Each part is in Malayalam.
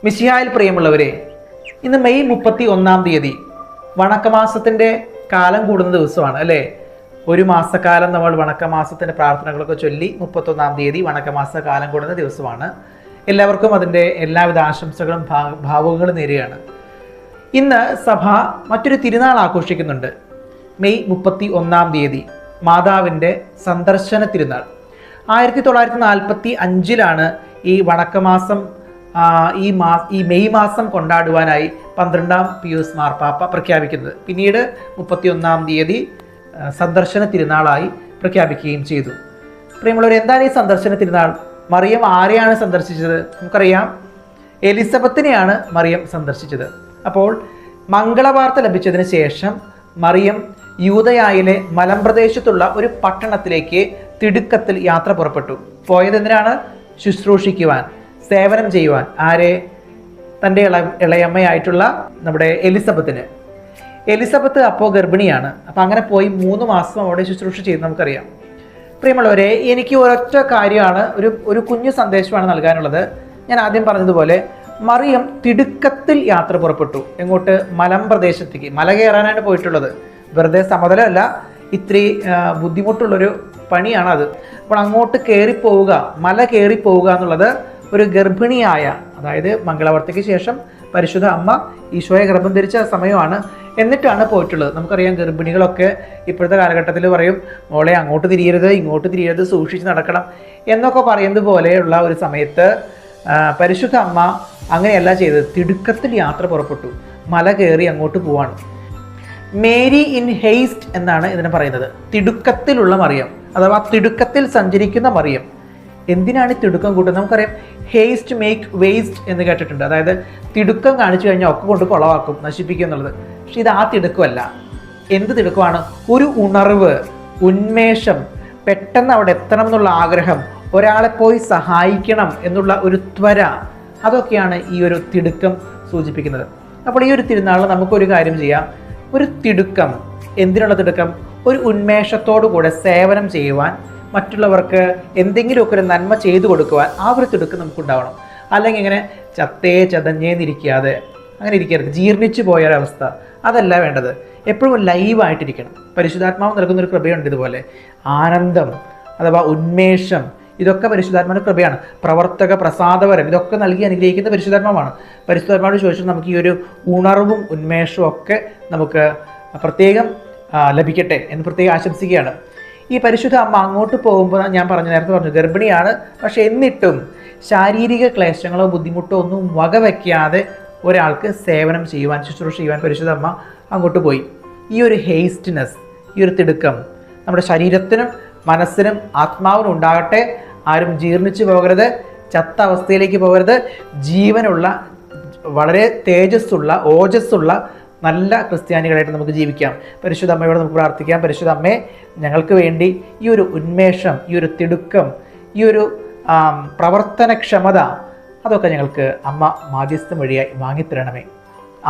മിശിഹായിൽ പ്രിയമുള്ളവരെ, ഇന്ന് മെയ് 31 വണക്കമാസത്തിൻ്റെ കാലം കൂടുന്ന ദിവസമാണ് അല്ലേ? ഒരു മാസക്കാലം നമ്മൾ വണക്കമാസത്തിൻ്റെ പ്രാർത്ഥനകളൊക്കെ ചൊല്ലി 31 വണക്കമാസ കാലം കൂടുന്ന ദിവസമാണ്. എല്ലാവർക്കും അതിൻ്റെ എല്ലാവിധ ആശംസകളും ഭാവുകങ്ങളും നേരുകയാണ്. ഇന്ന് സഭ മറ്റൊരു തിരുനാൾ ആഘോഷിക്കുന്നുണ്ട്. മെയ് 31 മാതാവിൻ്റെ സന്ദർശന തിരുനാൾ. 1945 ഈ വണക്കമാസം ഈ മെയ് മാസം കൊണ്ടാടുവാനായി 12ാം പിയൂസ് മാർപ്പാപ്പ പ്രഖ്യാപിക്കുന്നത്. പിന്നീട് 31 സന്ദർശന തിരുനാളായി പ്രഖ്യാപിക്കുകയും ചെയ്തു. പ്രിയമുള്ളവർ, എന്താണ് ഈ സന്ദർശന തിരുനാൾ? മറിയം ആരെയാണ് സന്ദർശിച്ചത്? നമുക്കറിയാം, എലിസബത്തിനെയാണ് മറിയം സന്ദർശിച്ചത്. അപ്പോൾ മംഗളവാർത്ത ലഭിച്ചതിന് ശേഷം മറിയം യൂദയായിലെ മലമ്പ്രദേശത്തുള്ള ഒരു പട്ടണത്തിലേക്ക് തിടുക്കത്തിൽ യാത്ര പുറപ്പെട്ടു. പോയത് എന്തിനാണ്? ശുശ്രൂഷിക്കുവാൻ, സേവനം ചെയ്യുവാൻ. ആരെ? തൻ്റെ ഇളയമ്മയായിട്ടുള്ള നമ്മുടെ എലിസബത്തിന്. എലിസബത്ത് അപ്പോൾ ഗർഭിണിയാണ്. അപ്പം അങ്ങനെ പോയി 3 മാസം അവിടെ ശുശ്രൂഷ ചെയ്ത് നമുക്കറിയാം. പ്രിയമുള്ളവരെ, എനിക്ക് ഒരൊറ്റ കാര്യമാണ്, ഒരു കുഞ്ഞു സന്ദേശമാണ് നൽകാനുള്ളത്. ഞാൻ ആദ്യം പറഞ്ഞതുപോലെ മറിയം തിടുക്കത്തിൽ യാത്ര പുറപ്പെട്ടു. എങ്ങോട്ട്? മലമ്പ്രദേശത്തേക്ക്. മല കയറാനാണ് പോയിട്ടുള്ളത്. വെറുതെ സമതലമല്ല, ഇത്തിരി ബുദ്ധിമുട്ടുള്ളൊരു പണിയാണ് അത്. അപ്പോൾ അങ്ങോട്ട് കയറിപ്പോവുക, മല കയറിപ്പോവുക എന്നുള്ളത് ഒരു ഗർഭിണിയായ, അതായത് മംഗളവാർത്തയ്ക്ക് ശേഷം പരിശുദ്ധ അമ്മ ഈശോയെ ഗർഭം ധരിച്ച സമയമാണ്. എന്നിട്ടാണ് പോയിട്ടുള്ളത്. നമുക്കറിയാം, ഗർഭിണികളൊക്കെ ഇപ്പോഴത്തെ കാലഘട്ടത്തിൽ പറയും, മോളെ അങ്ങോട്ട് തിരിയരുത്, ഇങ്ങോട്ട് തിരിയരുത്, സൂക്ഷിച്ച് നടക്കണം എന്നൊക്കെ പറയുന്നത് പോലെയുള്ള ഒരു സമയത്ത് പരിശുദ്ധ അമ്മ അങ്ങനെയല്ല ചെയ്തത്. തിടുക്കത്തിൽ യാത്ര പുറപ്പെട്ടു, മല കയറി അങ്ങോട്ട് പോവാണ്. മേരി ഇൻ ഹെയ്സ്റ്റ് എന്നാണ് ഇതിനെ പറയുന്നത്. തിടുക്കത്തിലുള്ള മറിയം, അഥവാ തിടുക്കത്തിൽ സഞ്ചരിക്കുന്ന മറിയം. എന്തിനാണ് ഈ തിടുക്കം കൂട്ടുന്നത്? നമുക്കറിയാം, ഹേസ്റ്റ് മേക്ക് വേസ്റ്റ് എന്ന് കേട്ടിട്ടുണ്ട്. അതായത് തിടുക്കം കാണിച്ചു കഴിഞ്ഞാൽ ഒക്കെ കൊണ്ട് കുളവാക്കും, നശിപ്പിക്കും എന്നുള്ളത്. പക്ഷെ ഇത് ആ തിടുക്കമല്ല. എന്ത് തിടുക്കമാണ്? ഒരു ഉണർവ്, ഉന്മേഷം, പെട്ടെന്ന് അവിടെ എത്തണം എന്നുള്ള ആഗ്രഹം, ഒരാളെ പോയി സഹായിക്കണം എന്നുള്ള ഒരു ത്വര, അതൊക്കെയാണ് ഈ ഒരു തിടുക്കം സൂചിപ്പിക്കുന്നത്. അപ്പോൾ ഈ ഒരു തിരുനാളിൽ നമുക്കൊരു കാര്യം ചെയ്യാം. ഒരു തിടുക്കം. എന്തിനുള്ള തിടുക്കം? ഒരു ഉന്മേഷത്തോടു കൂടെ സേവനം ചെയ്യുവാൻ, മറ്റുള്ളവർക്ക് എന്തെങ്കിലുമൊക്കെ ഒരു നന്മ ചെയ്തു കൊടുക്കുവാൻ ആ ഒരു തിടുക്കം നമുക്കുണ്ടാവണം. അല്ലെങ്കിൽ ഇങ്ങനെ ചതഞ്ഞേന്നിരിക്കാതെ അങ്ങനെ ഇരിക്കരുത്, ജീർണിച്ചു പോയൊരവസ്ഥ. അതല്ല വേണ്ടത്. എപ്പോഴും ലൈവായിട്ടിരിക്കണം. പരിശുദ്ധാത്മാവ് നൽകുന്നൊരു കൃപയുണ്ട്. ഇതുപോലെ ആനന്ദം അഥവാ ഉന്മേഷം, ഇതൊക്കെ പരിശുദ്ധാത്മാവിൻ്റെ കൃപയാണ്. പ്രവർത്തക പ്രസാദപരം, ഇതൊക്കെ നൽകി അനുഗ്രഹിക്കുന്ന പരിശുദ്ധാത്മാവാണ്. പരിശുദ്ധാത്മാവിനോട് ചോദിച്ചാൽ നമുക്ക് ഈ ഒരു ഉണർവും ഉന്മേഷവും ഒക്കെ നമുക്ക് പ്രത്യേകം ലഭിക്കട്ടെ എന്ന് പ്രത്യേകം ആശംസിക്കുകയാണ്. ഈ പരിശുദ്ധ അമ്മ അങ്ങോട്ട് പോകുമ്പോൾ ഞാൻ നേരത്തെ പറഞ്ഞു, ഗർഭിണിയാണ്. പക്ഷെ എന്നിട്ടും ശാരീരിക ക്ലേശങ്ങളോ ബുദ്ധിമുട്ടോ ഒന്നും വകവയ്ക്കാതെ ഒരാൾക്ക് സേവനം ചെയ്യുവാൻ, ശുശ്രൂഷ ചെയ്യുവാൻ പരിശുദ്ധ അമ്മ അങ്ങോട്ട് പോയി. ഈ ഒരു ഹേസ്റ്റ്നെസ്, ഈ ഒരു തിടുക്കം നമ്മുടെ ശരീരത്തിനും മനസ്സിനും ആത്മാവിനും ഉണ്ടാകട്ടെ. ആരും ജീർണിച്ചു പോകരുത്, ചത്ത അവസ്ഥയിലേക്ക് പോകരുത്. ജീവനുള്ള, വളരെ തേജസ്സുള്ള, ഓജസ്സുള്ള നല്ല ക്രിസ്ത്യാനികളായിട്ട് നമുക്ക് ജീവിക്കാം. പരിശുദ്ധ അമ്മയോട് നമുക്ക് പ്രാർത്ഥിക്കാം. പരിശുദ്ധ അമ്മേ, ഞങ്ങൾക്ക് വേണ്ടി ഈ ഒരു ഉന്മേഷം, ഈ ഒരു തിടുക്കം, ഈ ഒരു പ്രവർത്തനക്ഷമത, അതൊക്കെ ഞങ്ങൾക്ക് അമ്മ മാധ്യസ്ഥം വഴിയായി വാങ്ങിത്തരണമേ.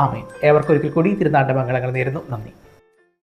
ആമേൻ. ഏവർക്കും ഒരിക്കൽ കൂടി തിരുനാളിൻ്റെ മംഗളങ്ങൾ നേരുന്നു. നന്ദി.